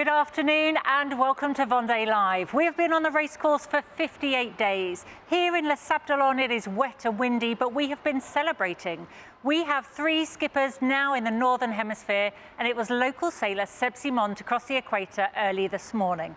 Good afternoon and welcome to Vendée Live. We have been on the racecourse for 58 days. Here in Les Sables d'Olonne it is wet and windy, but we have been celebrating. We have 3 skippers now in the Northern Hemisphere, and it was local sailor Seb Simon to cross the equator early this morning.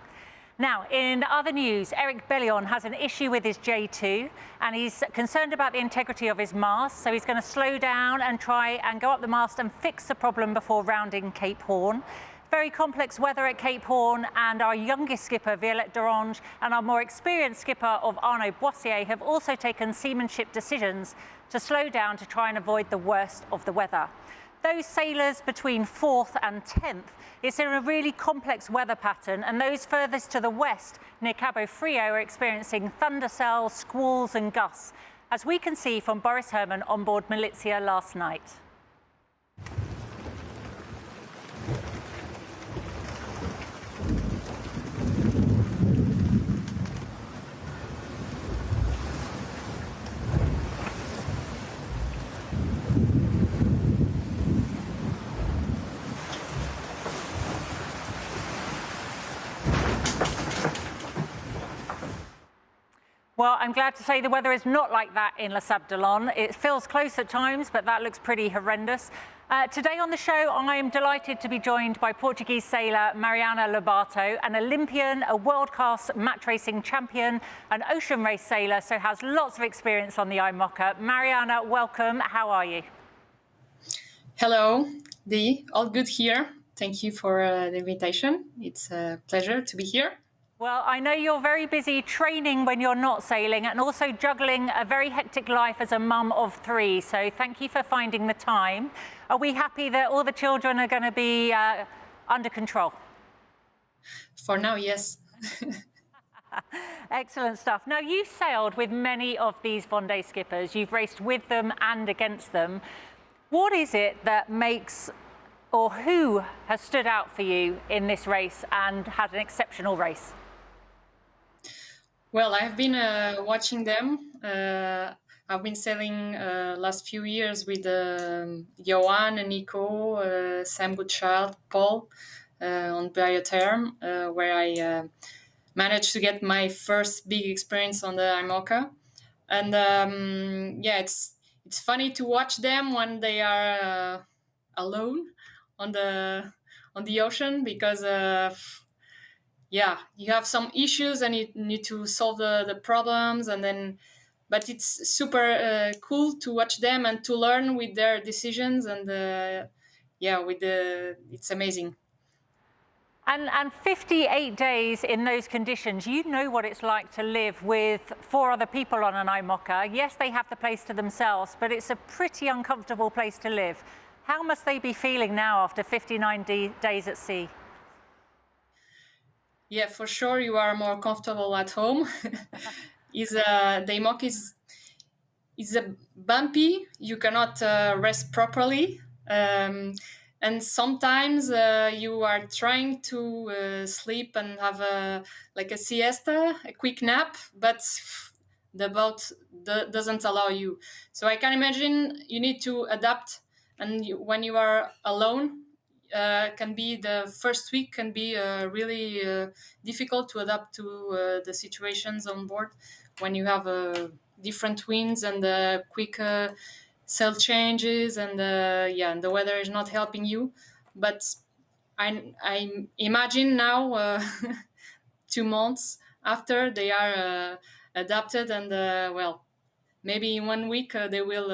Now, in other news, Eric Bellion has an issue with his J2 and he's concerned about the integrity of his mast, so he's going to slow down and try and go up the mast and fix the problem before rounding Cape Horn. Very complex weather at Cape Horn, and our youngest skipper, Violette d'Orange, and our more experienced skipper of Arnaud Boissier have also taken seamanship decisions to slow down to try and avoid the worst of the weather. Those sailors between 4th and 10th, it's in a really complex weather pattern, and those furthest to the west near Cabo Frio are experiencing thundercells, squalls and gusts, as we can see from Boris Herman on board Malizia last night. Well, I'm glad to say the weather is not like that in Les Sables d'Olonne. It feels close at times, but that looks pretty horrendous. Today on the show, I am delighted to be joined by Portuguese sailor Mariana Lobato, an Olympian, a world-class match racing champion, an ocean race sailor, so has lots of experience on the IMOCA. Mariana, welcome. How are you? Hello, Dee. All good here. Thank you for the invitation. It's a pleasure to be here. Well, I know you're very busy training when you're not sailing and also juggling a very hectic life as a mum of 3. So thank you for finding the time. Are we happy that all the children are going to be under control? For now, yes. Excellent stuff. Now, you've sailed with many of these Vendée skippers. You've raced with them and against them. What is it that makes, or who has stood out for you in this race and had an exceptional race? Well, I've been watching them. I've been sailing last few years with Yoann Richomme, Sam Goodchild, Paul on Biotherm, where I managed to get my first big experience on the IMOCA. And yeah, it's funny to watch them when they are alone on the ocean, because yeah, you have some issues and you need to solve the problems, and then but it's super cool to watch them and to learn with their decisions, and yeah, it's amazing. And 58 days in those conditions, you know what it's like to live with 4 other people on an IMOCA. Yes, they have the place to themselves, but it's a pretty uncomfortable place to live. How must they be feeling now after 59 days at sea? Yeah, for sure, you are more comfortable at home. The IMOCA is a bumpy. You cannot rest properly. And sometimes you are trying to sleep and have a siesta, a quick nap, but the boat doesn't allow you. So I can imagine you need to adapt, and when you are alone, can be the first week can be really difficult to adapt to the situations on board when you have different winds and quick sail changes, and yeah, and the weather is not helping you. But I imagine now 2 months after they are adapted, and well, maybe in 1 week they will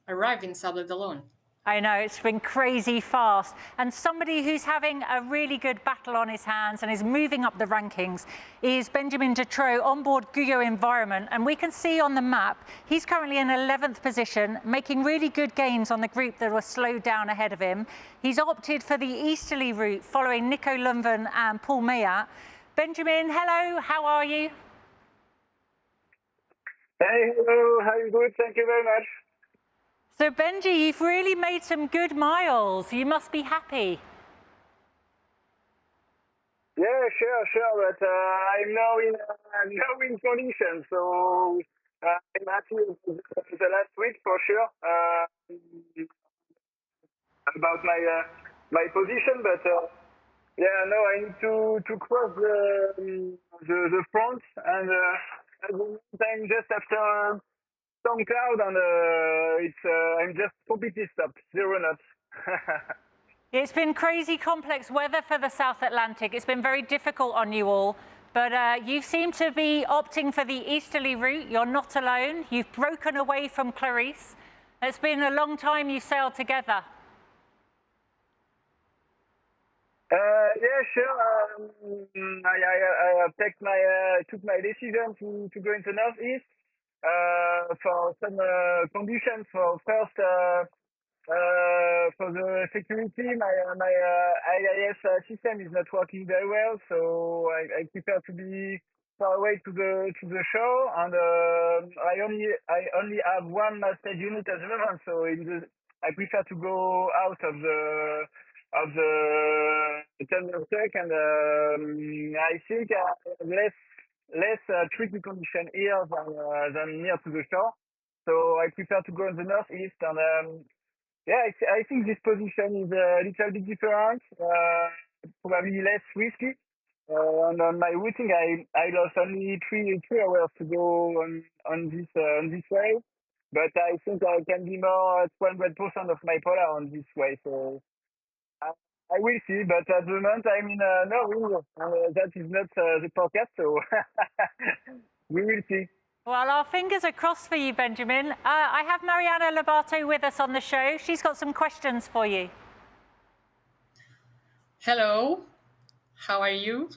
arrive in Sables d'Olonne. I know, it's been crazy fast. And somebody who's having a really good battle on his hands and is moving up the rankings is Benjamin Dutreux on board Guyot Environment. And we can see on the map, he's currently in 11th position, making really good gains on the group that were slowed down ahead of him. He's opted for the easterly route, following Nico Lumven and Paul Mayat. Benjamin, hello, how are you? Hey, hello, how are you doing? Thank you very much. So Benji, you've really made some good miles. You must be happy. Yeah, sure, but I'm now in condition, so I'm happy with the last week for sure about my position, but Yeah, no, I need to cross the front, and at the moment I'm just after some cloud, and it's I'm just completely stopped, 0 knots. It's been crazy complex weather for the South Atlantic. It's been very difficult on you all, but you seem to be opting for the easterly route. You're not alone. You've broken away from Clarice. It's been a long time you sailed together. Yeah, sure. I took my decision to go into northeast for some conditions. For first, for the security, my IIS system is not working very well, so I prefer to be far away to the shore, and I only have one masthead unit at the moment, so I prefer to go out of the tender tech, and I think less tricky condition here than near to the shore. So I prefer to go in the northeast, and yeah, I think this position is a little bit different, probably less risky. And on my routing, I lost only three hours to go on this way, but I think I can be more 200% of my polar on this way. So I, I will see, but at the moment I'm in Norway, and that is not the forecast, so we will see. Well, our fingers are crossed for you, Benjamin. I have Mariana Lobato with us on the show. She's got some questions for you. Hello, how are you?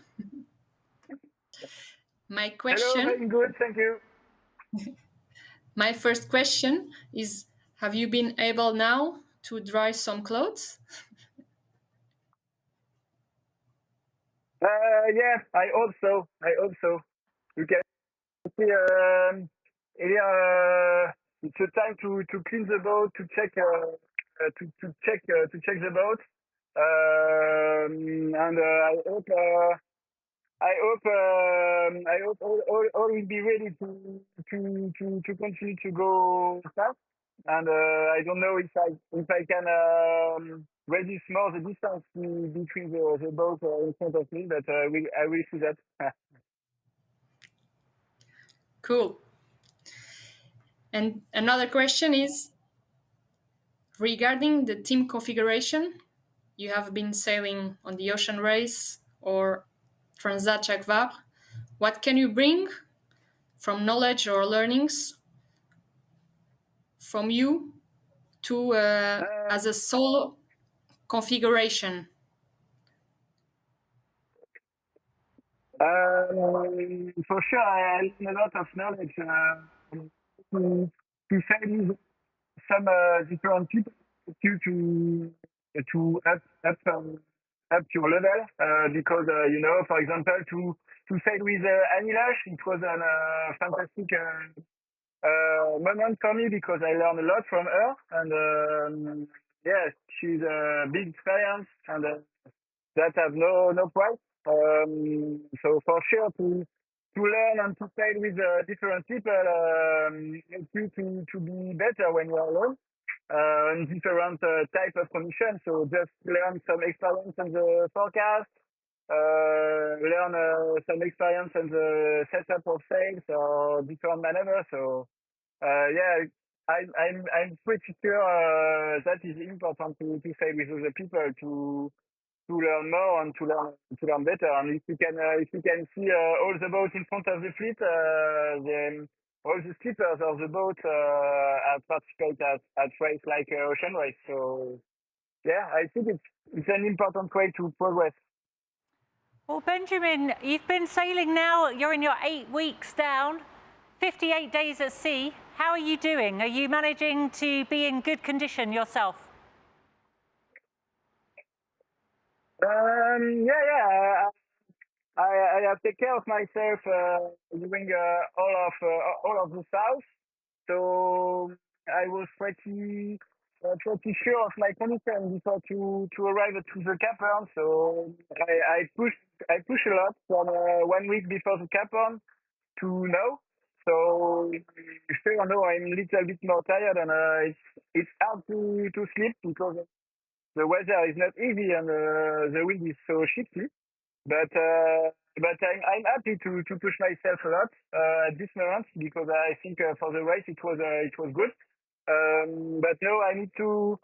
My Hello, question, I'm good, thank you. my first question is, have you been able now to dry some clothes? Yeah, I hope so. I hope so. You can see here. It's a time to clean the boat, to check to check the boat, and I hope all will be ready to continue to go fast. And I don't know if I can reduce more the distance between the boat in front of me, but I will see that. Cool. And another question is regarding the team configuration. You have been sailing on the Ocean Race or Transat Jacques Vabre. What can you bring from knowledge or learnings from you to as a solo configuration? For sure, I learned a lot of knowledge to sail with some different people to up your level, because for example, to sail with Annie Lash, it was a fantastic moment for me, because I learned a lot from her, and yeah, she's a big experience, and that have no price. So for sure, to learn and to sail with different people helps you to be better when you are alone in different type of conditions. So just learn some experience on the forecast, learn some experience on the setup of sails or different maneuvers. So yeah, I'm pretty sure that is important to sail with other people to learn more and to learn better. And if you can see all the boats in front of the fleet, then all the skippers of the boat have participated at race like Ocean Race. So yeah, I think it's an important way to progress. Well, Benjamin, you've been sailing now. You're in your 8 weeks down, 58 days at sea. How are you doing? Are you managing to be in good condition yourself? Yeah. I have take care of myself during all of the south. So I was pretty sure of my condition before to arrive to the Cape Horn. So I push a lot from 1 week before the Cape Horn to now. So sure, no, I'm a little bit more tired, and it's hard to sleep because the weather is not easy and the wind is so shifty. But I'm happy to push myself a lot at this moment because I think for the race it was good. But now I need to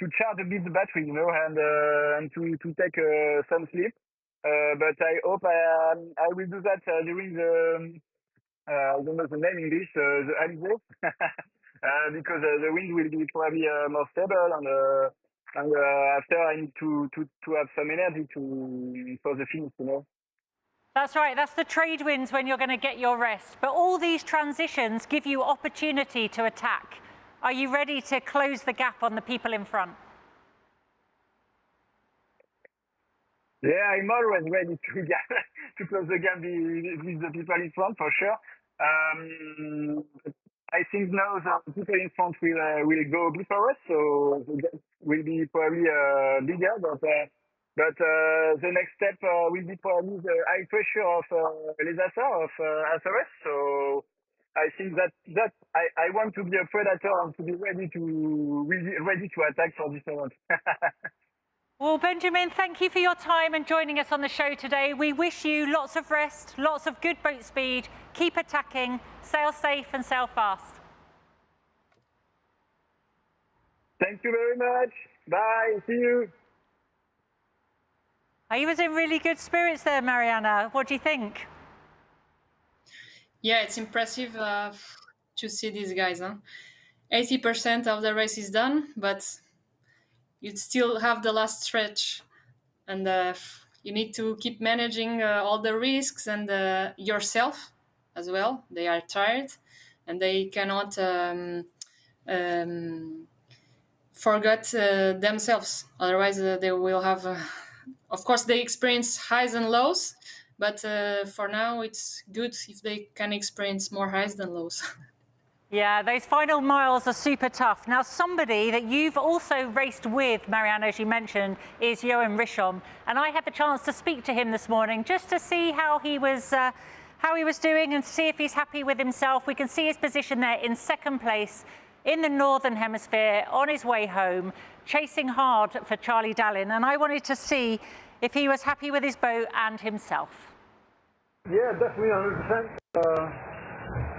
charge a bit the battery, and to take some sleep. But I hope I will do that during the I don't know the name in English, the Alibo, because the wind will be probably more stable and after I need to have some energy for the finish. That's right, that's the trade winds when you're going to get your rest. But all these transitions give you opportunity to attack. Are you ready to close the gap on the people in front? Yeah, I'm always ready to close the gap with the people in front for sure. I think now the people in front will go before us, so the gap will be probably bigger. But the next step will be probably the high pressure of les Açores of Azores. So I think that I want to be a predator and to be ready to attack for this moment. Well, Benjamin, thank you for your time and joining us on the show today. We wish you lots of rest, lots of good boat speed, keep attacking, sail safe and sail fast. Thank you very much. Bye. See you. He was in really good spirits there, Mariana. What do you think? Yeah, it's impressive to see these guys. 80% of the race is done, but you still have the last stretch, and you need to keep managing all the risks and yourself as well. They are tired, and they cannot forget themselves. Otherwise, they will have. Of course, they experience highs and lows, but for now, it's good if they can experience more highs than lows. Yeah, those final miles are super tough. Now, somebody that you've also raced with, Mariana, as you mentioned, is Yoann Richomme. And I had the chance to speak to him this morning just to see how he was doing and see if he's happy with himself. We can see his position there in second place in the Northern Hemisphere on his way home, chasing hard for Charlie Dallin. And I wanted to see if he was happy with his boat and himself. Yeah, definitely 100%.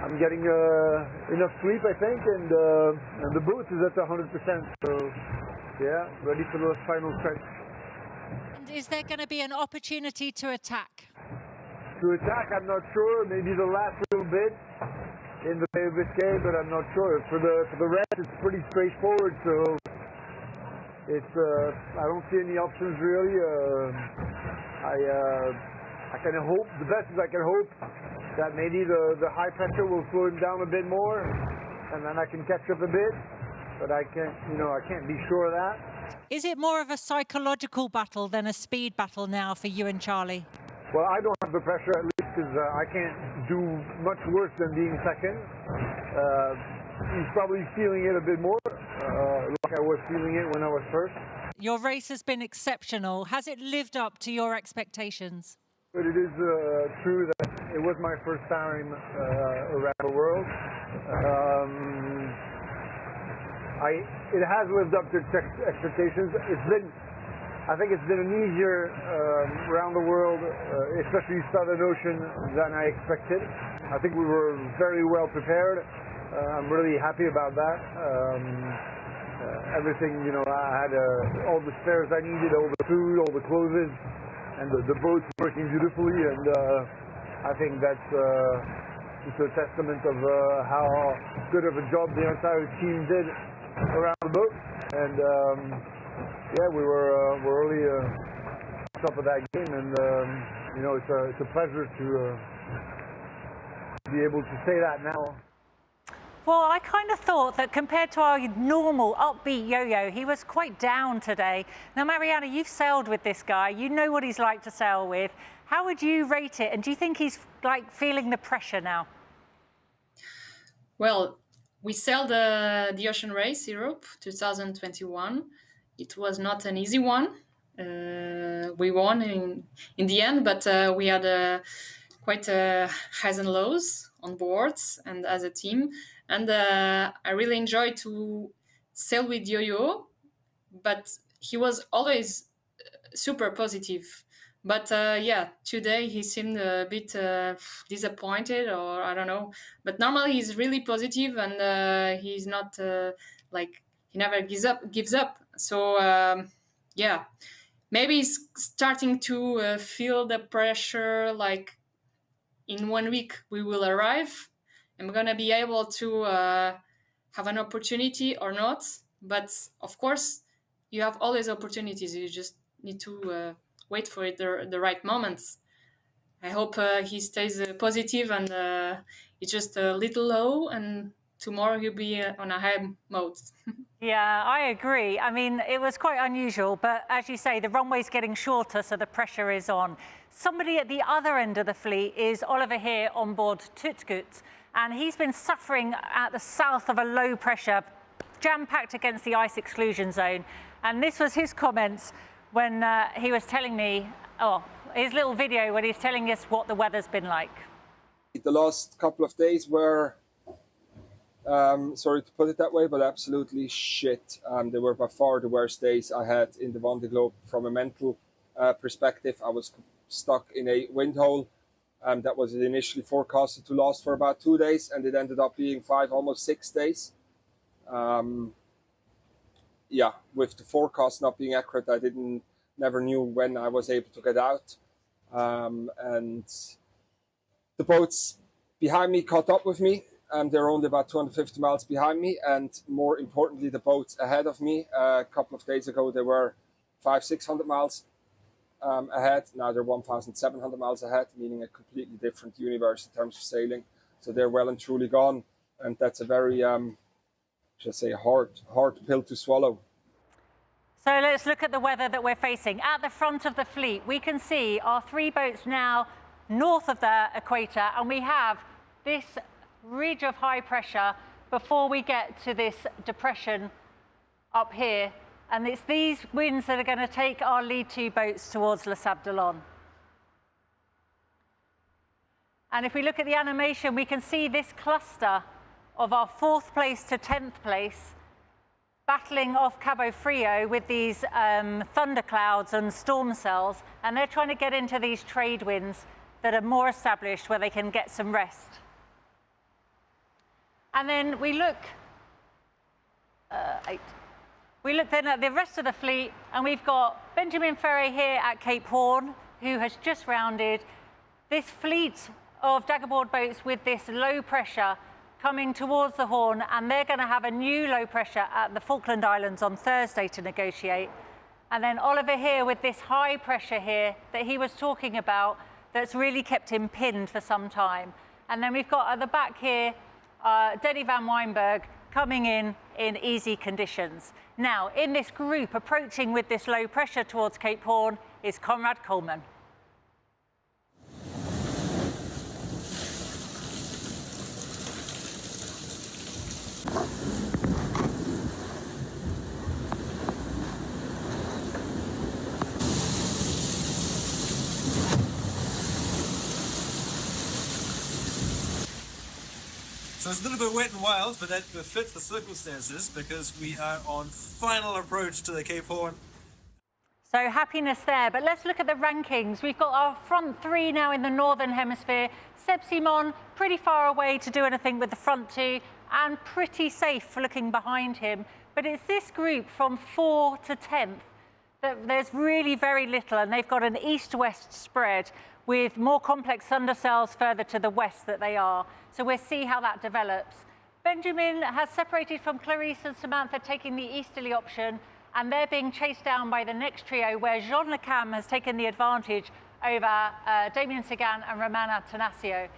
I'm getting enough sleep, I think, and the boat is at 100%. So, yeah, ready for the final stretch. And is there going to be an opportunity to attack? To attack, I'm not sure. Maybe the last little bit in the Bay of Biscay, but I'm not sure. For the rest, it's pretty straightforward. So, it's I don't see any options really. I kind of hope the best as I can hope that maybe the high pressure will slow him down a bit more, and then I can catch up a bit. But I can't be sure of that. Is it more of a psychological battle than a speed battle now for you and Charlie? Well, I don't have the pressure at least because I can't do much worse than being second. He's probably feeling it a bit more, like I was feeling it when I was first. Your race has been exceptional. Has it lived up to your expectations? But it is true that it was my first time around the world. It has lived up to expectations. I think it's been an easier around the world, especially Southern Ocean, than I expected. I think we were very well prepared. I'm really happy about that. Everything, I had all the spares I needed, all the food, all the clothes. And the boat's working beautifully, and I think that's just a testament of how good of a job the entire team did around the boat. And yeah, we were really on top of that game, and it's a pleasure to be able to say that now. Well, I kind of thought that compared to our normal upbeat yo-yo, he was quite down today. Now, Mariana, you've sailed with this guy. You know what he's like to sail with. How would you rate it? And do you think he's feeling the pressure now? Well, we sailed the Ocean Race Europe 2021. It was not an easy one. We won in the end, but we had quite highs and lows on board and as a team. And I really enjoyed to sail with Yo-Yo, but he was always super positive. But yeah, today he seemed a bit disappointed, or I don't know. But normally he's really positive, and he's not like he never gives up. So yeah, maybe he's starting to feel the pressure. Like in 1 week we will arrive. I'm gonna be able to have an opportunity or not. But of course, you have always opportunities. You just need to wait for it the right moments. I hope he stays positive and it's just a little low, and tomorrow he'll be on a high mode. Yeah, I agree. I mean, it was quite unusual, but as you say, the runway's getting shorter, so the pressure is on. Somebody at the other end of the fleet is Oliver Heer on board Goodchild, and he's been suffering at the south of a low pressure, jam-packed against the ice exclusion zone. And this was his comments when he was telling me, his little video when he's telling us what the weather's been like. The last couple of days were, sorry to put it that way, but absolutely shit. They were by far the worst days I had in the Vendée Globe from a mental perspective. I was stuck in a wind hole that was initially forecasted to last for about 2 days, and it ended up being 5, almost 6 days. Yeah, with the forecast not being accurate, I never knew when I was able to get out. And the boats behind me caught up with me. They're only about 250 miles behind me, and more importantly, the boats ahead of me. A couple of days ago, they were 500-600 miles ahead. Now they're 1,700 miles ahead, meaning a completely different universe in terms of sailing. So they're well and truly gone, and that's a very, should I say, hard pill to swallow. So let's look at the weather that we're facing. At the front of the fleet, we can see our 3 boats now north of the equator, and we have this ridge of high pressure before we get to this depression up here. And it's these winds that are going to take our lead 2 boats towards Les Sables d'Olonne. And if we look at the animation, we can see this cluster of our 4th place to 10th place battling off Cabo Frio with these thunderclouds and storm cells, and they're trying to get into these trade winds that are more established where they can get some rest. And then we look, we look then at the rest of the fleet, and we've got Benjamin Ferry here at Cape Horn, who has just rounded. This fleet of daggerboard boats with this low pressure coming towards the Horn, and they're going to have a new low pressure at the Falkland Islands on Thursday to negotiate. And then Oliver here with this high pressure here that he was talking about that's really kept him pinned for some time. And then we've got at the back here, Denny van Wijnberg coming in easy conditions. Now, in this group approaching with this low pressure towards Cape Horn is Conrad Coleman. So it's a little bit wet and wild, but that fits the circumstances because we are on final approach to the Cape Horn. So happiness there, but let's look at the rankings. We've got our front 3 now in the Northern Hemisphere. Seb Simon, pretty far away to do anything with the front 2, and pretty safe looking behind him. But it's this group from 4 to 10th that there's really very little, and they've got an east-west spread with more complex undercells further to the west that they are. So we'll see how that develops. Benjamin has separated from Clarice and Samantha, taking the easterly option, and they're being chased down by the next trio, where Jean Le Cam has taken the advantage over Damien Sagan and Romain Attanasio.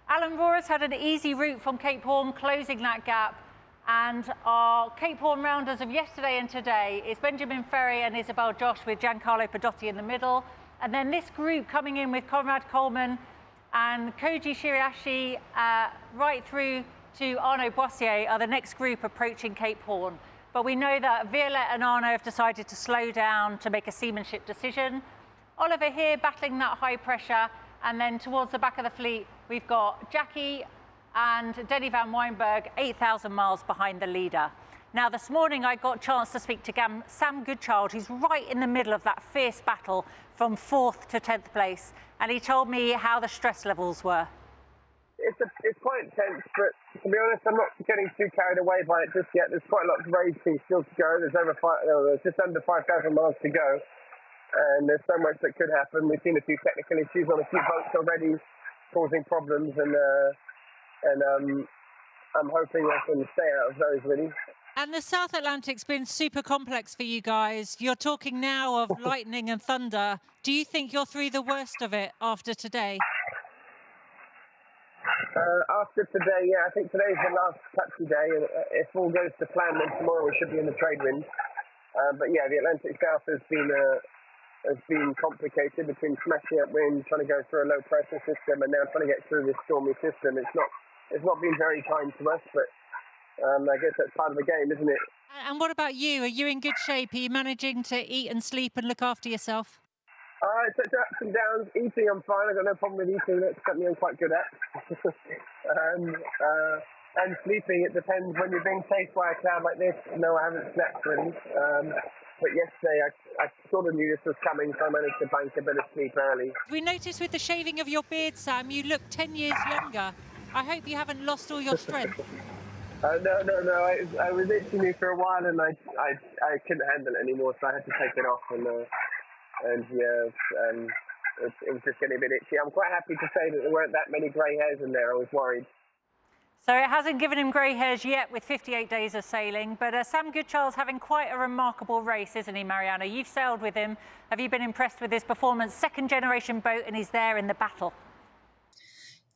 Alan Rora's had an easy route from Cape Horn, closing that gap. And our Cape Horn rounders of yesterday and today is Benjamin Ferry and Isabel Josh with Giancarlo Pedotti in the middle. And then this group coming in with Conrad Coleman and Koji Shiriashi right through to Arnaud Boissier are the next group approaching Cape Horn. But we know that Violette and Arnaud have decided to slow down to make a seamanship decision. Oliver here battling that high pressure, and then towards the back of the fleet, we've got Jackie and Denny van Wijnberg 8,000 miles behind the leader. Now, this morning I got a chance to speak to Sam Goodchild, who's right in the middle of that fierce battle from 4th to 10th place, and he told me how the stress levels were. It's quite intense, but to be honest, I'm not getting too carried away by it just yet. There's quite a lot of racing still to go. There's just under 5,000 miles to go, and there's so much that could happen. We've seen a few technical issues on a few boats already, causing problems, and I'm hoping I can stay out of those really. And the South Atlantic's been super complex for you guys. You're talking now of lightning and thunder. Do you think you're through the worst of it after today? After today, yeah, I think today's the last touchy day, and if all goes to plan, then tomorrow we should be in the trade wind. But yeah, the Atlantic South has been complicated between smashing up wind, trying to go through a low pressure system, and now trying to get through this stormy system. It's not been very kind to us, but I guess that's part of the game, isn't it? And what about you? Are you in good shape? Are you managing to eat and sleep and look after yourself? It's ups and downs. Eating, I'm fine. I've got no problem with eating. That's something I'm quite good at. And sleeping, it depends. When you're being chased by a cloud like this, no, I haven't slept really. But yesterday, I sort of knew this was coming, so I managed to bank a bit of sleep early. We noticed with the shaving of your beard, Sam, you look 10 years younger. I hope you haven't lost all your strength. No. I was itching me for a while, and I couldn't handle it anymore, so I had to take it off. And it was just getting a bit itchy. I'm quite happy to say that there weren't that many grey hairs in there. I was worried. So it hasn't given him grey hairs yet with 58 days of sailing, but Sam Goodchild's having quite a remarkable race, isn't he, Mariana? You've sailed with him. Have you been impressed with his performance? Second generation boat, and he's there in the battle.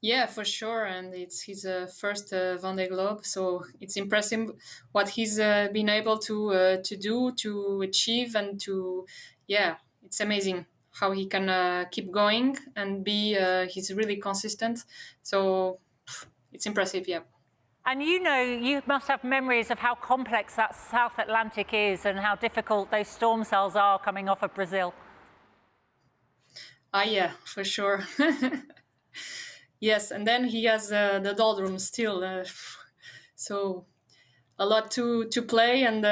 Yeah, for sure, and it's his first Vendée Globe, so it's impressive what he's been able to do, to achieve, and to, yeah, it's amazing how he can keep going and be. He's really consistent, so it's impressive, yeah. And you know, you must have memories of how complex that South Atlantic is and how difficult those storm cells are coming off of Brazil. Yeah, for sure. Yes, and then he has the doldrums still, so a lot to play, and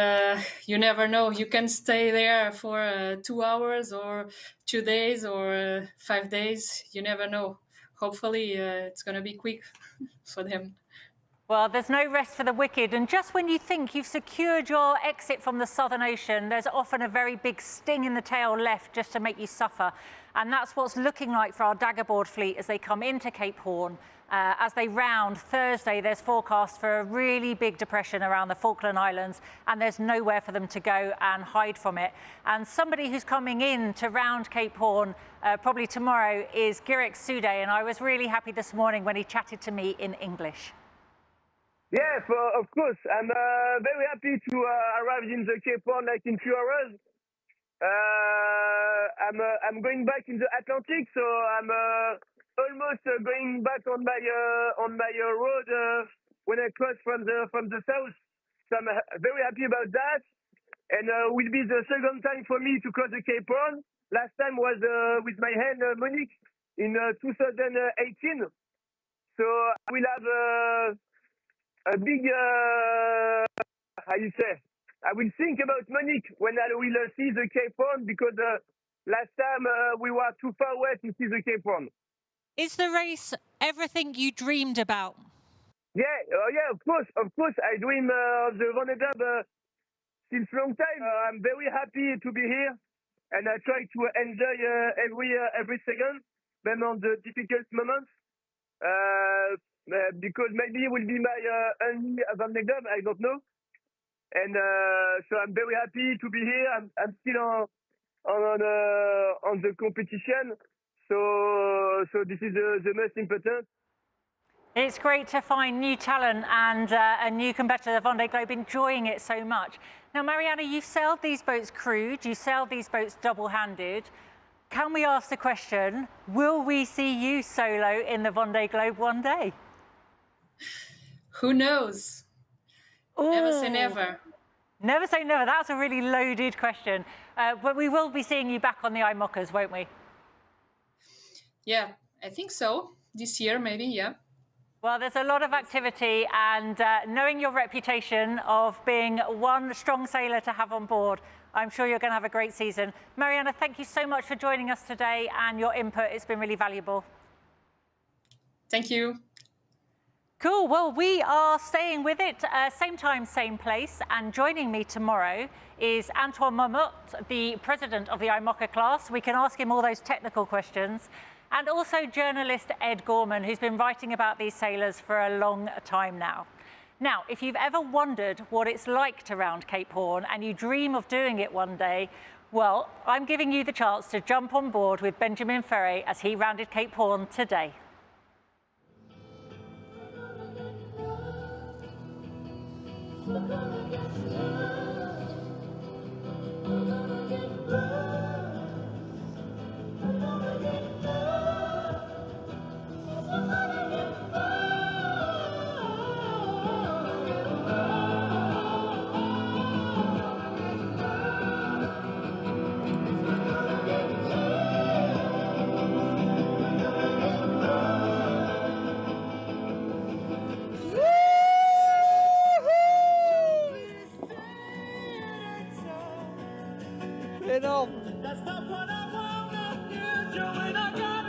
you never know. You can stay there for 2 hours or 2 days or 5 days. You never know. Hopefully, it's going to be quick for them. Well, there's no rest for the wicked, and just when you think you've secured your exit from the Southern Ocean, there's often a very big sting in the tail left just to make you suffer. And that's what's looking like for our daggerboard fleet as they come into Cape Horn. As they round Thursday, there's forecast for a really big depression around the Falkland Islands, and there's nowhere for them to go and hide from it. And somebody who's coming in to round Cape Horn probably tomorrow is Girek Sude, and I was really happy this morning when he chatted to me in English. Yes, of course. I'm very happy to arrive in the Cape Horn like in few hours. I'm going back in the Atlantic, so I'm almost going back on my road when I cross from the south. So I'm very happy about that, and will be the second time for me to cross the Cape Horn. Last time was with my hand Monique in 2018. So I will have a big how you say? I will think about Monique when I will see the Cape Horn, because last time we were too far away to see the Cape Horn. Is the race everything you dreamed about? Yeah, of course. I dream of the Vendée Globe since long time. I'm very happy to be here, and I try to enjoy every second, even on the difficult moments. Because maybe it will be my only Vendée Globe, I don't know. And so I'm very happy to be here. I'm still on the competition, so this is the most important. It's great to find new talent and a new competitor, the Vendée Globe, enjoying it so much. Now, Mariana, you've sailed these boats crewed, you sailed these boats double-handed. Can we ask the question, will we see you solo in the Vendée Globe one day? Who knows? Ooh. Never say never. Never say never. That's a really loaded question. But we will be seeing you back on the IMOCAs, won't we? Yeah, I think so. This year, maybe, yeah. Well, there's a lot of activity, and knowing your reputation of being one strong sailor to have on board, I'm sure you're going to have a great season. Mariana, thank you so much for joining us today and your input. It's been really valuable. Thank you. Cool. Well, we are staying with it, same time, same place. And joining me tomorrow is Antoine Marmot, the president of the IMOCA class. We can ask him all those technical questions. And also journalist Ed Gorman, who's been writing about these sailors for a long time now. Now, if you've ever wondered what it's like to round Cape Horn and you dream of doing it one day, well, I'm giving you the chance to jump on board with Benjamin Ferry as he rounded Cape Horn today. That's not what I wanna hear, Joe, and I got